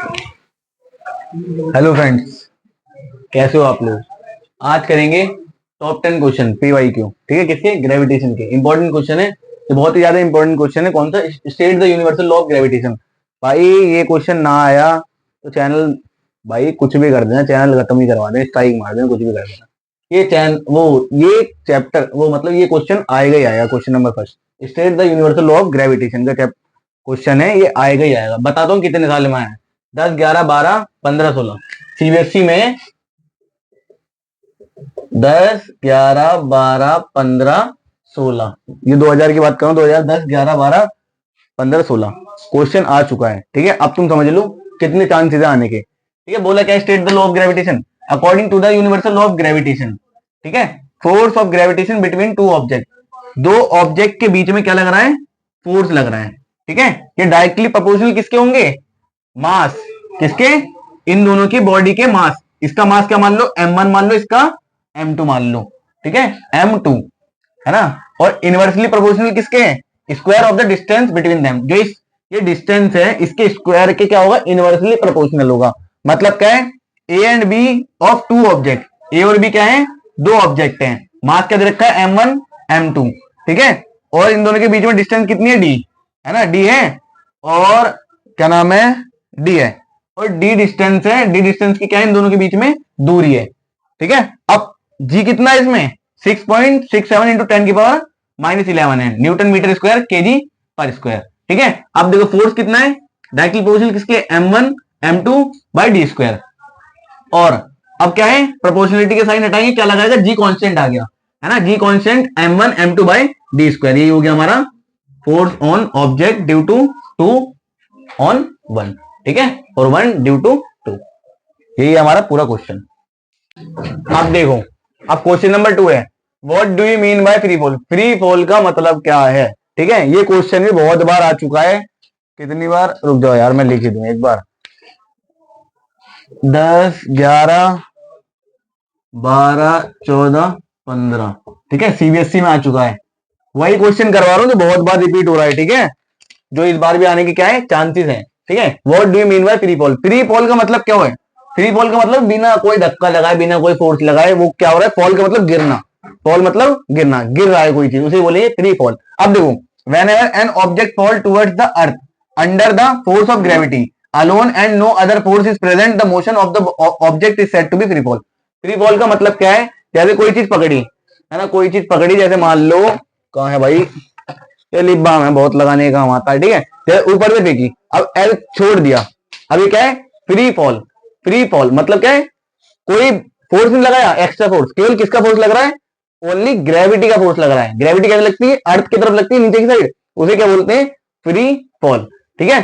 Hello friends, कैसे हो आप लोग। आज करेंगे टॉप 10 क्वेश्चन PYQ। ठीक है, किसके? ग्रेविटेशन के। इंपॉर्टेंट क्वेश्चन है, ये बहुत ही ज्यादा इंपॉर्टेंट क्वेश्चन है। कौन सा? State the universal law of gravitation. भाई ये क्वेश्चन ना आया तो चैनल, भाई कुछ भी कर देना, चैनल खत्म ही करवा देना, स्ट्राइक मार देना, कुछ भी कर देना। ये चैनल ये चैप्टर मतलब ये क्वेश्चन आएगा ही आएगा। Question number first, state the universal law of gravitation का क्वेश्चन है, ये आएगा ही आएगा। बताता हूँ कितने साल में आया है। 10, 11, 12, 15, 16। सीबीएसई में 10, 11, 12, 15, 16, ये 2000 की बात करूं, 2010, 11, 12, 15, 16 क्वेश्चन आ चुका है। ठीक है, अब तुम समझ लो कितने चांसेस है आने के। ठीक है, बोला क्या? State the law of gravitation according to the universal law of gravitation. ठीक है, force of gravitation between two object. दो ऑब्जेक्ट के बीच में क्या लग रहा है? फोर्स लग रहा है। ठीक है, ये डायरेक्टली प्रोपोर्शनल किसके होंगे? मास। किसके? इन दोनों की बॉडी के मास। इसका मास क्या मान लो? m1 मान लो, इसका m2 मान लो। ठीक है, m2 है ना। और इनवर्सली प्रोपोर्शनल किसके? Square of the distance between them. जो ये डिस्टेंस है, इसके स्क्वायर के क्या होगा? इनवर्सली प्रोपोर्शनल होगा। मतलब क्या है? A and B of two object. A और बी क्या है? दो ऑब्जेक्ट हैं। मास क्या दे रखा है? m1 m2। ठीक है, और इन दोनों के बीच में डिस्टेंस कितनी है? d है ना, d है। और क्या नाम है? d है। और d डिस्टेंस है। d डिस्टेंस की क्या है? इन दोनों के बीच में दूरी है। ठीक है, अब g कितना है इसमें? 6.67 इंटू 10 की पावर -11 है, न्यूटन मीटर स्क्वायर केजी पर स्क्वायर। ठीक है, अब देखो फोर्स कितना है? डायरेक्टली प्रोपोर्शनल किसके? m1 m2 by D square. और अब क्या है? प्रोपोर्शनलिटी के साइन हटाएंगे, क्या लगाएगा? जी कांस्टेंट आ गया है ना, G constant m1 m2 by D square. ये हो गया हमारा force on object due to 2 on 1। ठीक है, और 1 ड्यू टू 2। यही है हमारा पूरा क्वेश्चन। अब देखो, अब क्वेश्चन नंबर 2 है, what do you mean by free fall. Free fall का मतलब क्या है? ठीक है, ये क्वेश्चन भी बहुत बार आ चुका है। कितनी बार? रुक जाओ यार, मैं लिख ही दूं एक बार। 10, 11, 12, 14, 15। ठीक है, सीबीएसई में आ चुका है। वही क्वेश्चन करवा रहा हूं जो बहुत बार रिपीट हो रहा है। ठीक है, जो इस बार भी आने के क्या है? चांसेस हैं। ठीक है, what do you mean by free fall. Free fall का मतलब क्या है? फ्री फॉल का मतलब बिना कोई धक्का लगाए, बिना कोई फोर्स लगाए वो क्या हो रहा है? फॉल का मतलब गिरना। फॉल मतलब गिरना, गिर रहा है कोई चीज, उसे बोलेंगे फ्री फॉल। अब देखो, whenever an object fall towards the earth under the force of gravity alone and no other force is present, the motion of the object is said to be free fall. Free fall का मतलब क्या है? जैसे कोई चीज पकड़ी है ना, कोई चीज पकड़ी, जैसे मान लो, कहां है भाई ये लिप बाम है, बहुत लगाने का काम आता है। ठीक है, जैसे ऊपर में फेंकी, अब एल छोड़ दिया, अभी क्या है? Free fall. फ्री फॉल मतलब क्या है? कोई फोर्स नहीं लगाया, एक्स्ट्रा फोर्स, केवल किसका फोर्स लग रहा है? ओनली ग्रेविटी का फोर्स लग रहा है। ग्रेविटी कैसे लगती है? अर्थ की तरफ लगती है, नीचे की साइड, उसे क्या बोलते हैं? Free fall. ठीक है,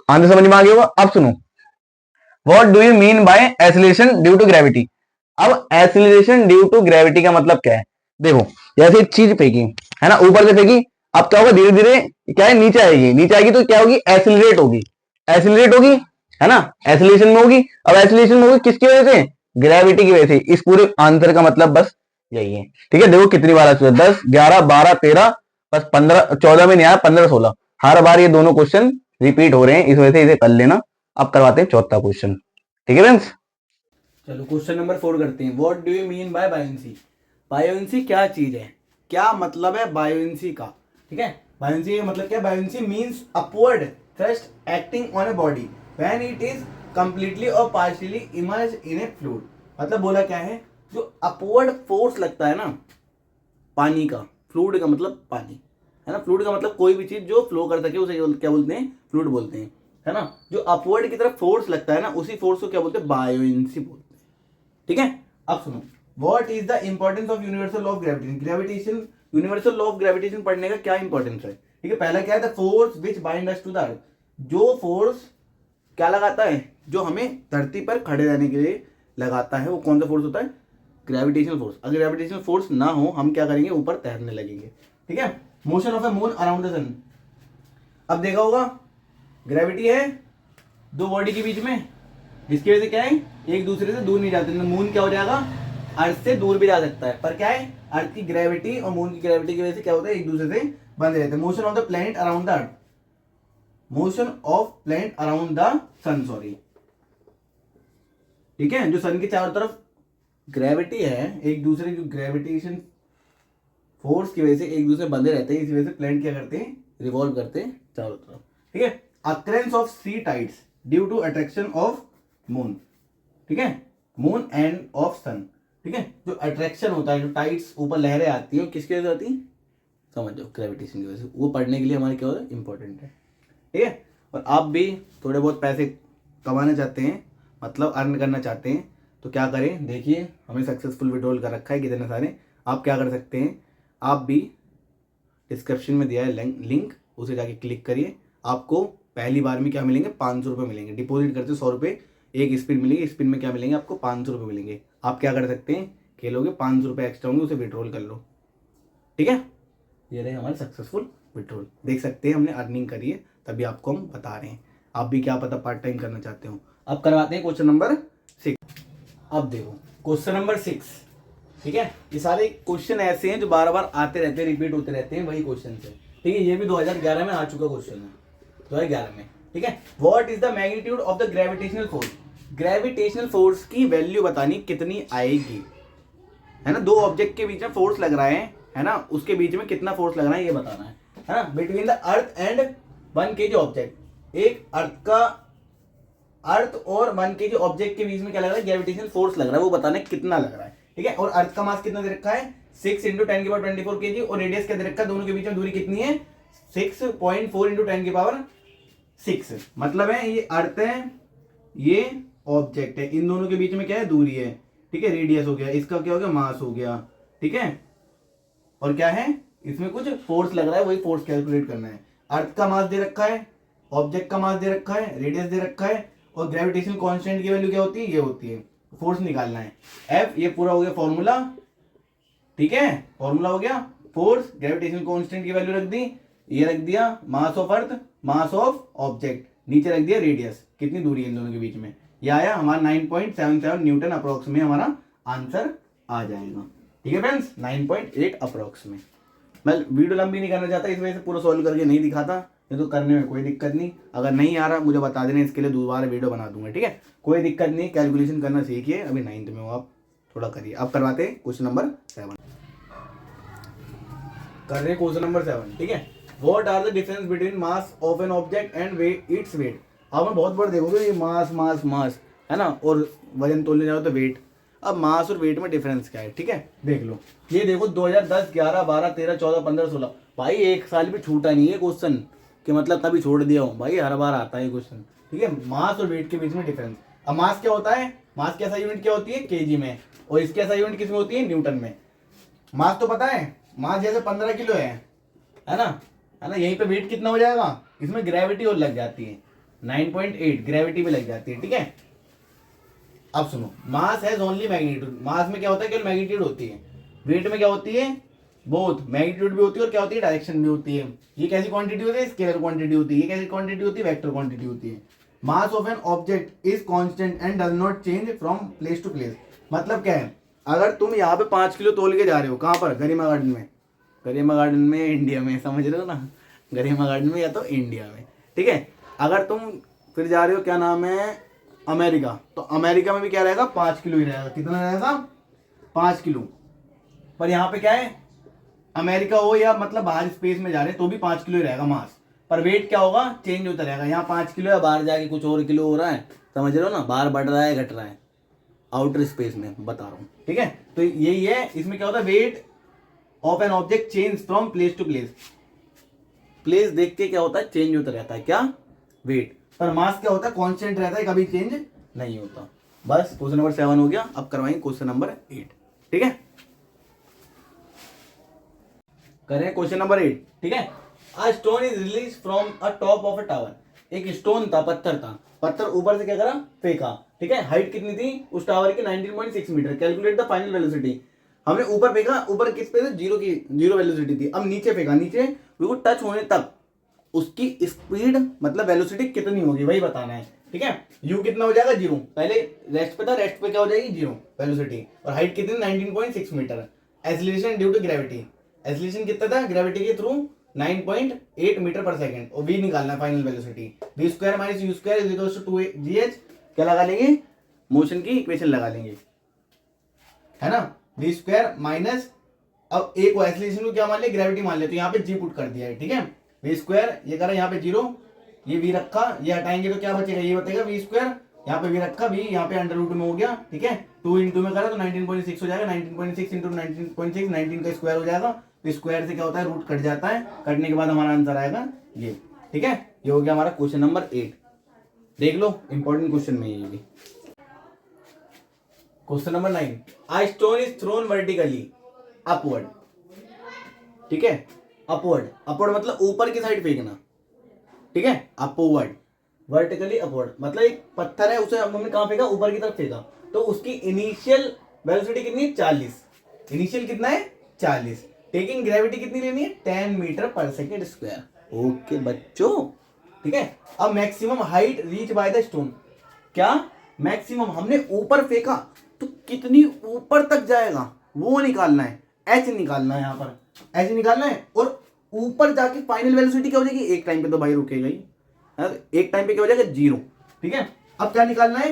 आंसर समझ में आ गया होगा। अब सुनो, what do you mean by acceleration due to gravity. अब एसिलेशन ड्यू टू ग्रेविटी का मतलब क्या है? देखो, जैसे एक चीज फेंकी है ना, ऊपर से फेंकी, अब क्या होगा? धीरे धीरे क्या है? नीचे आएगी। नीचे आएगी तो क्या होगी? एसिलरेट होगी। एसिलरेट होगी है ना, एसिलेशन में होगी। अब एसिलेशन में होगी किसकी वजह से? ग्रेविटी की वजह से। इस पूरे आंसर का मतलब बस यही है। ठीक है, देखो कितनी बार आ चुका है, 10, 11, 12, 13, बस 15, 14 में नहीं आया, 15, 16। हर बार ये दोनों क्वेश्चन रिपीट हो रहे हैं, इस वजह से इसे कर लेना। अब करवाते हैं चौथा क्वेश्चन। ठीक है फ्रेंड्स, चलो क्वेश्चन नंबर 4 करते हैं। What do you mean by buoyancy. Buoyancy क्या चीज है, क्या मतलब है बायोंसी का। ठीक है, बायोंसी का मतलब क्या? Buoyancy means upward thrust acting on a body when it is completely और partially emerge in a fluid. मतलब बोला क्या है? जो अपवर्ड फोर्स लगता है ना पानी का, फ्लूइड का मतलब पानी है ना, फ्लूइड का मतलब कोई भी चीज जो फ्लो कर सके उसे क्या बोलते हैं? फ्लूइड बोलते हैं, है ना। जो अपवर्ड की तरफ फोर्स लगता है ना, उसी फोर्स को क्या बोलते हैं? बायोंसी बोलते हैं। ठीक है, अब सुनो, what is the importance of universal law of gravitation. Gravitation, universal law of gravitation पढ़ने का क्या इंपॉर्टेंस है? ठीक है, पहला क्या है? The force which bind us to the earth. जो फोर्स क्या लगाता है? जो हमें धरती पर खड़े रहने के लिए लगाता है, वो कौन सा फोर्स होता है? Gravitational force. अगर ग्रेविटेशनल फोर्स ना हो, हम क्या करेंगे? ऊपर तैरने लगेंगे। ठीक है, motion of a moon around the sun. अब देखा होगा, ग्रेविटी है दो बॉडी के बीच में, जिसकी वजह से क्या है? एक दूसरे से दूर नहीं जाते। मून क्या हो जाएगा? अर्थ से दूर भी जा सकता है, पर क्या है? अर्थ की ग्रेविटी और मून की ग्रेविटी की वजह से क्या होता है? एक दूसरे से बंधे रहते हैं। Motion of the planet around the earth, motion of planet around the sun, sorry, ठीक है, जो सन के चारों तरफ ग्रेविटी है, एक दूसरे की ग्रेविटेशन फोर्स की वजह से एक दूसरे बंधे रहते हैं, इस वजह से प्लैनेट क्या करते हैं, रिवॉल्व करते हैं चारों तरफ। ठीक है, occurrence of sea tides due to attraction of moon, ठीक है, मून एंड ऑफ सन। ठीक है, जो अट्रैक्शन होता है, जो टाइड्स ऊपर लहरें आती हैं, किसकी वजह से आती हैं, समझ जाओ, ग्रेविटेशन की वजह से। वो पढ़ने के लिए हमारे क्या होता है, इंपॉर्टेंट है। ठीक है, और आप भी थोड़े बहुत पैसे कमाना चाहते हैं, मतलब अर्न करना चाहते हैं, तो क्या करें, देखिए हमें सक्सेसफुल विड्रॉल कर रखा है कितने सारे। आप क्या कर सकते हैं, आप भी डिस्क्रिप्शन में दिया है लिंक, उसे जाके क्लिक करिए। आपको पहली बार में क्या मिलेंगे, 500 रुपये मिलेंगे। डिपॉजिट करते 100 रुपये, एक स्पिन मिलेगी, स्पिन में क्या मिलेंगे आपको, 500 रुपये मिलेंगे। आप क्या कर सकते हैं, खेलोगे, 500 रुपये एक्स्ट्रा होंगे, उसे विड्रॉल कर लो। ठीक है, ये रहे हमारे सक्सेसफुल विड्रॉल। देख सकते हैं हमने अर्निंग करी है, तभी आपको हम बता रहे हैं। आप भी क्या पता पार्ट टाइम करना चाहते हो। अब करवाते हैं क्वेश्चन नंबर 6। अब देखो क्वेश्चन नंबर 6। ठीक है, ये सारे क्वेश्चन ऐसे हैं जो बार बार आते रहते हैं, रिपीट होते रहते हैं, वही क्वेश्चन है। ठीक है, ये भी 2011 में आ चुका क्वेश्चन है, 2011 में। ठीक है, what is the magnitude of the gravitational force. Gravitational force की वैल्यू बतानी कितनी आएगी, है ना। दो ऑब्जेक्ट के बीच में फोर्स लग रहा है ना, उसके बीच में कितना फोर्स लग रहा है ये बताना है ना। Between the earth and 1 kg object, एक अर्थ और 1 kg ऑब्जेक्ट के बीच में क्या लग रहा है, ग्रेविटेशनल फोर्स लग रहा है, वो बताना है कितना लग रहा है। ठीक है, और अर्थ का मास कितना दे रखा है, 6 × 10⁻24 kg, और रेडियस क्या दे रखा है, दोनों के बीच में दूरी कितनी है, 6.4 × 10⁻6। मतलब है ये अर्थ है, ये ऑब्जेक्ट है, इन दोनों के बीच में क्या है, दूरी है। ठीक है, रेडियस हो गया, इसका क्या हो गया, मास हो गया। ठीक है, और क्या है, इसमें कुछ फोर्स लग रहा है, वही फोर्स कैलकुलेट करना है। अर्थ का मास दे रखा है, ऑब्जेक्ट का मास दे रखा है, रेडियस दे रखा है, और ग्रेविटेशनल कांस्टेंट की वैल्यू क्या होती है, ये होती है। फोर्स निकालना है एफ, ये पूरा हो गया फॉर्मूला। ठीक है, फॉर्मूला हो गया, फोर्स, ग्रेविटेशनल कांस्टेंट की वैल्यू रख दी, ये रख दिया मास of earth, mass of object, नीचे रख दिया रेडियस, कितनी दूरी है इन दोनों के बीच में। ये आया हमारा 9.77 न्यूटन अप्रोक्स में हमारा आंसर आ जाएगा। ठीक है फ्रेंड्स, 9.8 अप्रोक्स में। मैं वीडियो लंबी नहीं करना चाहता, इस वजह से पूरा सॉल्व करके नहीं दिखाता, ये तो करने में कोई दिक्कत नहीं। अगर नहीं आ रहा मुझे बता देना, इसके लिए दोबारा वीडियो बना दूंगा। ठीक है, कोई दिक्कत नहीं, कैलकुलेशन करना सीखिए, अभी 9th में हो आप, थोड़ा करिए। अब करवाते हैं क्वेश्चन नंबर 7, कर रहे हैं क्वेश्चन नंबर 7। ठीक है, what are the difference between mass of an object and its weight. अब मैं बहुत बार देखोगे ये मास मास मास है ना, और वजन तोलने जाओ तो वेट। अब मास और वेट में डिफरेंस क्या है, ठीक है, देख लो। ये देखो 2010, 11, 12, 13, 14, 15, 16, भाई एक साल भी छूटा नहीं है क्वेश्चन, कि मतलब कभी छोड़ दिया हूँ, भाई हर बार आता है क्वेश्चन। ठीक है, मास और वेट के बीच में डिफरेंस। अब मास क्या होता है, मास की ऐसा यूनिट क्या होती है, केजी में, और इसकी ऐसा यूनिट किस में होती है, न्यूटन में। मास तो पता है, मास जैसे 15 किलो है ना, यहीं पे वेट कितना हो जाएगा, इसमें ग्रेविटी और लग जाती है 9.8, ग्रेविटी भी लग जाती है। ठीक है, अब सुनो, मास हैज ओनली मैग्नीट्यूड। मास में क्या होता है, केवल मैग्नीट्यूड होती है। वेट में क्या होती है, बोथ मैग्नीट्यूड भी होती है और क्या होती है, डायरेक्शन भी होती है। ये कैसी क्वांटिटी होती है, स्केलर क्वांटिटी होती है। ये कैसी क्वांटिटी होती है, वेक्टर क्वांटिटी होती है। Mass of an object is constant and does not change from place to place. मतलब क्या है, अगर तुम यहाँ पे 5 किलो तोल के जा रहे हो, कहाँ पर, गरिमा गार्डन में, गरिमा गार्डन में इंडिया में, समझ रहे हो ना, गरिमा गार्डन में या तो इंडिया में। ठीक है, अगर तुम फिर जा रहे हो, क्या नाम है, अमेरिका, तो अमेरिका में भी क्या रहेगा, 5 किलो ही रहेगा। कितना रहेगा, 5 किलो। पर यहाँ पे क्या है, अमेरिका हो या मतलब बाहर स्पेस में जा रहे हैं तो भी 5 किलो ही रहेगा मास। पर वेट क्या होगा, चेंज होता रहेगा। यहाँ 5 किलो है, बाहर जाके कुछ और किलो हो रहा है, समझ रहे हो ना, बाहर बढ़ रहा है घट रहा है, आउटर स्पेस में बता रहा हूँ। ठीक है, तो यही है, इसमें क्या होता है, weight of an object change from place to place. Place देख के क्या होता है, चेंज होता रहता है, क्या, वेट। पर मास क्या होता है, कांस्टेंट रहता है, कभी चेंज नहीं होता। बस क्वेश्चन नंबर 7 हो गया। अब करवाएंगे क्वेश्चन नंबर 8। ठीक है, करें क्वेश्चन नंबर 8। ठीक है, a stone is release from a top of a tower. एक स्टोन था, पत्थर था, पत्थर ऊपर से क्या करा, फेंका। ठीक है, हाइट कितनी थी उस टावर की, 19.6 metre. Calculate the final velocity. हमने ऊपर फेंका, ऊपर किस पे, जीरो वेलोसिटी थी। अब नीचे फेंका, नीचे बिल्कुल टच होने तक उसकी स्पीड मतलब वेलोसिटी कितनी होगी, वही बताना है। ठीक है, u कितना हो जाएगा, 0। पहले रेस्ट पे था, रेस्ट पे क्या हो जाएगी, 0 वेलोसिटी। और हाइट कितनी, 19.6 metre. Acceleration due to gravity, acceleration कितना था, ग्रेविटी के थ्रू 9.8 मीटर पर सेकंड। और v निकालना है final velocity, v² - u² = 2gh। क्या लगा लेंगे, मोशन की इक्वेशन लगा लेंगे, है ना। वी स्क्वायर माइनस, अब एक को एक्सेलरेशन को क्या मान लिया, ग्रेविटी मान लिया, तो यहाँ पे जी पुट कर दिया है, ठीक है। वी स्क्वायर ये करा, यहाँ पे 0, ये वी रखा, ये हटाएंगे तो क्या बचेगा, ये बचेगा वी स्क्वायर, यहाँ पे वी रखा, वी यहाँ पे अंडर रूट में हो गया, ठीक है। 2 इंटू में करा तो 19.6 हो जाएगा, 19.6 इंटू 19.6, 19 का स्क्वायर हो जाएगा, तो स्क्वायर से क्या होता है, रूट कट जाता है, कटने के बाद हमारा आंसर आएगा ये, ठीक है। ये हो गया हमारा क्वेश्चन नंबर 8। देख लो इंपॉर्टेंट क्वेश्चन में ये भी। Question number 9, a stone is thrown vertically upward, ठीक है। अपवर्ड, अपवर्ड मतलब ऊपर की साइड फेंकना, ठीक है। अपवर्ड, वर्टिकली अपवर्ड मतलब एक पत्थर है, उसे हमने कहां फेंका, ऊपर की तरफ फेंका, तो उसकी इनिशियल वेलोसिटी कितनी है, 40। इनिशियल कितना है, 40। टेकिंग ग्रेविटी कितनी लेनी है, 10 मीटर पर सेकेंड स्क्वायर। ओके बच्चों, ठीक है। अब maximum height reach by the stone, क्या मैक्सिमम हमने ऊपर फेंका तो कितनी ऊपर तक जाएगा वो निकालना है, एच निकालना है, यहाँ पर एच निकालना है, और ऊपर जाके फाइनल वेलोसिटी क्या हो जाएगी, एक टाइम पे तो भाई रुकेगा ही, एक टाइम पे क्या हो जाएगा, 0, ठीक है। अब क्या निकालना है,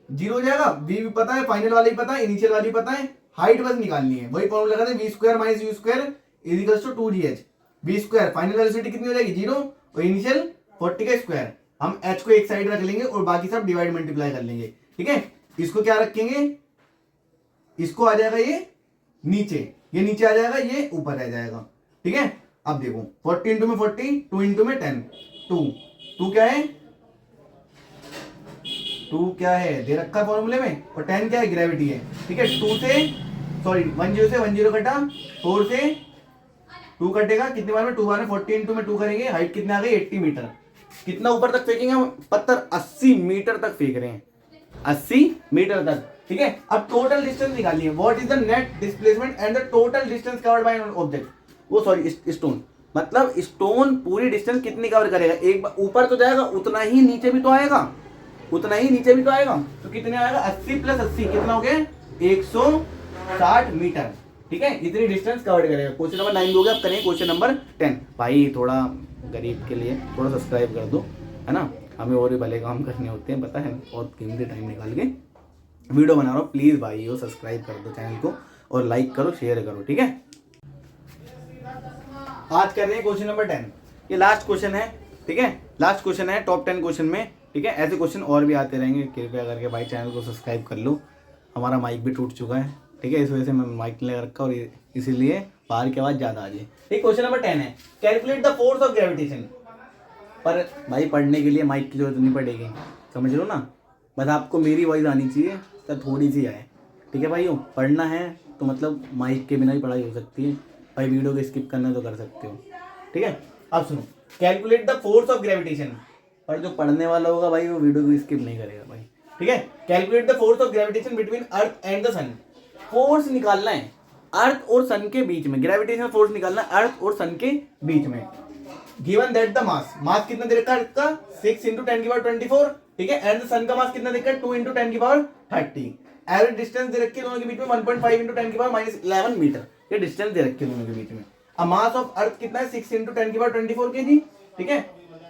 0 हो जाएगा, वी भी पता है, फाइनल वाली पता है, इनिशियल वाली पता है, हाइट बस निकालनी है, वही फॉर्मूला लगाते हैं, v square minus u square is equals to 2gh। V square final velocity कितनी हो जाएगी, 0, और इनिशियल 40 का स्क्वायर, हम h को एक साइड रख लेंगे और बाकी सब डिवाइड मल्टीप्लाई कर लेंगे, ठीक है। इसको क्या रखेंगे, इसको आ जाएगा ये नीचे, ये नीचे आ जाएगा, ये ऊपर रह जाएगा, ठीक है। अब देखो 40 इंटू में 40, 2 इंटू में 10, 2 क्या है, 2 क्या है दे रखा है फॉर्मूले में, और 10 क्या है, ग्रेविटी है, ठीक है। 2 से सॉरी 10 से 10 कटा, 4 से 2 कटेगा, कितने बार में, 2 बार में, 40 इंटू में 2 करेंगे, हाइट कितने आ गई, 80 मीटर। कितना ऊपर तक फेंकेंगे हम पत्थर, 80 मीटर तक फेंक रहे हैं, 80 मीटर तक, ठीक है। अब टोटल डिस्टेंस निकालिए, what is the net displacement and the total distance covered by an object, वो सॉरी स्टोन, मतलब स्टोन पूरी डिस्टेंस कितनी कवर करेगा, एक बार ऊपर तो जाएगा, उतना ही नीचे भी तो आएगा, उतना ही नीचे भी तो आएगा, तो कितने आएगा, 80 प्लस 80 कितना हो गया, 160 मीटर, ठीक है। इतनी डिस्टेंस कवर करेगा। क्वेश्चन नंबर 9 हो गया। अब करेंगे क्वेश्चन नंबर 10। भाई थोड़ा गरीब के लिए थोड़ा सब्सक्राइब कर दो, है ना, हमें और भी भले काम करने होते हैं, पता है, बहुत कीमती टाइम निकाल के वीडियो बना रहा हूँ, प्लीज़ भाई वो सब्सक्राइब कर दो चैनल को, और लाइक करो, शेयर करो, ठीक है। आज कर रहे हैं क्वेश्चन नंबर 10, ये लास्ट क्वेश्चन है, ठीक है, लास्ट क्वेश्चन है टॉप 10 क्वेश्चन में, ठीक है। ऐसे क्वेश्चन और भी आते रहेंगे, कृपया करके भाई चैनल को सब्सक्राइब कर लो। हमारा माइक भी टूट चुका है, ठीक है, इस वजह से मैं माइक नहीं लगा रखा, और इसीलिए बाहर की आवाज़ ज़्यादा आ जाए। ठीक, क्वेश्चन नंबर 10 है, calculate the force of gravitation. पर भाई पढ़ने के लिए माइक की जरूरत नहीं पड़ेगी, समझ लो ना, बस आपको मेरी वॉइस आनी चाहिए, तो थोड़ी सी आए, ठीक है भाइयों। पढ़ना है तो मतलब माइक के बिना ही पढ़ाई हो सकती है भाई, वीडियो को स्किप करना तो कर सकते हो, ठीक है। अब सुनो, calculate the force of gravitation, पर जो पढ़ने वाला होगा भाई वो वीडियो को स्किप नहीं करेगा भाई, ठीक है। Calculate the force of gravitation between earth and the sun, force निकालना है अर्थ और सन के बीच में, ग्रेविटेशनल फोर्स निकालना है अर्थ और सन के बीच में। गिवन दैट द मास, मास कितना दे रखा है अर्थ का, 6 इंटू 10 की पावर 24, ठीक है, एंड द सन का मास कितना दे रखा है, 2 इंटू 10 की पावर 30। एवरेज डिस्टेंस दे रखी है दोनों के बीच में 1.5 इंटू 10 की पावर -11 मीटर, ये डिस्टेंस दे रखी है दोनों के बीच में। अब मास ऑफ अर्थ कितना है, 6 इंटू 10 की पावर 24 kg, ठीक है।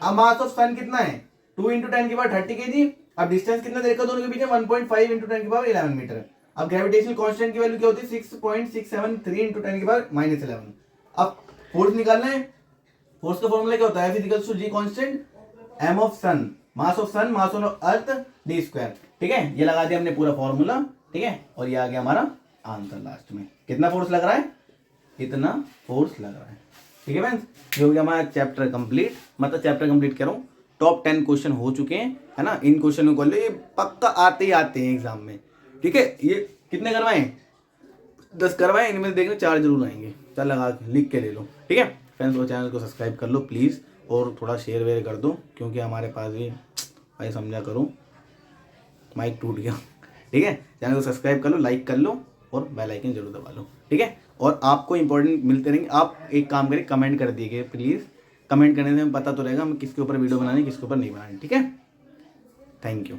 अब मास ऑफ सन कितना है, 2 इंटू 10 की पावर 30 kg। अब डिस्टेंस कितना दे रखा है दोनों के बीच में, 1.5 इंटू 10 की पावर 11 मीटर। अब ग्रेविटेशनल कांस्टेंट की वैल्यू क्या होती है, 6.673 इंटू 10 की पावर -11। अब फोर्स निकालना है, फोर्स का फॉर्मूला क्या होता है, F = G constant, m of sun, mass of sun, mass of earth, d square, ठीक है। ये लगा दिया हमने पूरा फॉर्मूला, ठीक है, और ये आ गया हमारा आंसर लास्ट में। कितना फोर्स लग रहा है, इतना फोर्स लग रहा है, ठीक है फ्रेंड्स। ये हो गया हमारा चैप्टर कंप्लीट, मतलब चैप्टर कंप्लीट कह रहा हूँ, टॉप 10 क्वेश्चन हो चुके हैं, है ना। इन क्वेश्चनों को ये पक्का आते ही आते हैं एग्जाम में, ठीक है। ये कितने करवाएं, 10 करवाएं, इनमें देखना 4 जरूर आएंगे, चल लगा लिख के ले लो, ठीक है फ्रेंड्स। वो चैनल को सब्सक्राइब कर लो प्लीज़, और थोड़ा शेयर वेयर कर दो, क्योंकि हमारे पास भी भाई समझा करो माइक टूट गया, ठीक है। चैनल को सब्सक्राइब कर लो, लाइक कर लो, और बेल आइकन जरूर दबा लो, ठीक है। और आपको इंपॉर्टेंट मिलते रहेंगे, आप एक काम करें, कमेंट कर दिए प्लीज़, कमेंट करने से हमें पता तो रहेगा हम किसके ऊपर वीडियो बनाने, किसके ऊपर नहीं बनाने, ठीक है। Thank you.